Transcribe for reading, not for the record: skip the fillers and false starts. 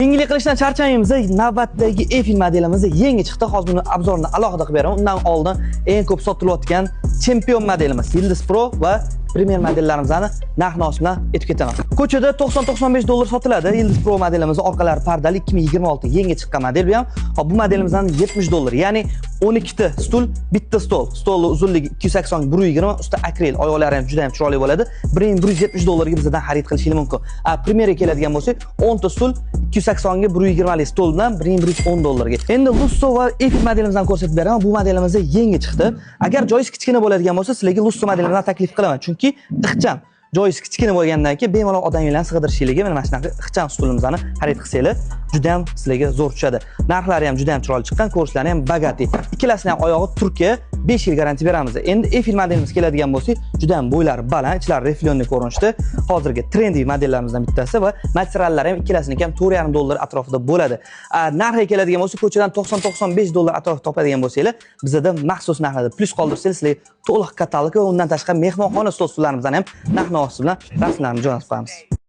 Yengillik qilishdan charchamaymiz. Navbatdagi Eiffel modelimiz yangi chiqdi. Hozir buni obzorini alohida qilib beraman. Undan oldin eng ko'p sotilayotgan Champion modelimiz Yildiz Pro va Premier modellarimizni narx-navos bilan aytib ketaman. Ko'chada $90-95 sotiladi. Yildiz Pro modelimiz orqalari pardali 2026 yangi chiqqan model bu ham. Hop bu modelimizdan $70. Ya'ni 12 ta stul, bitta stol. Stolning uzunligi 280 120, usti akril, oyoqlari ham juda ham chiroyli bo'ladi. $170 ga bizdan xarid qilishingiz mumkin. Premierga keladigan bo'lsak, 10 ta stul 280 ga 120 lik stol bilan $110 ga. Endi Lusso va Eiffel modelimizdan ko'rsatib beraman. Bu modelimiz yangi chiqdi. Agar joyingiz kichkina bo'ladigan bo'lsa, sizlarga Lusso modelimizdan taklif qilaman. Chunki ixcham joyingiz kichkina bo'lgandan keyin bemalol odamlarni sig'dirishingiga mana shunaqa ixcham stulimizni xarid qilsanglar, juda ham sizlarga zo'r tushadi. Narxlari ham juda ham chiroyli chiqqan, ko'rishlari ham bagati. Ikkalasining ham oyog'i Turkiya, 5 yil garantiya beramiz. Endi Eiffel modelimiz keladigan bo'lsa, juda ham bo'ylari baland, ichlari reflyonli ko'rinishda. Hozirgi trendy modellarimizdan bittasi va materiallari ham ikkalasinikiga ham $4.5 atrofida bo'ladi. Narxiga keladigan bo'lsa, ko'chadan $90-95 atrofida topadigan bo'lsanglar, bizda maxsus narxlarda plus qoldirsangiz, sizlarga to'liq katalog va undan tashqari mehmonxona stol-stullarimizdan ham narx-navosi bilan rasmlarni jo'natib qo'yamiz.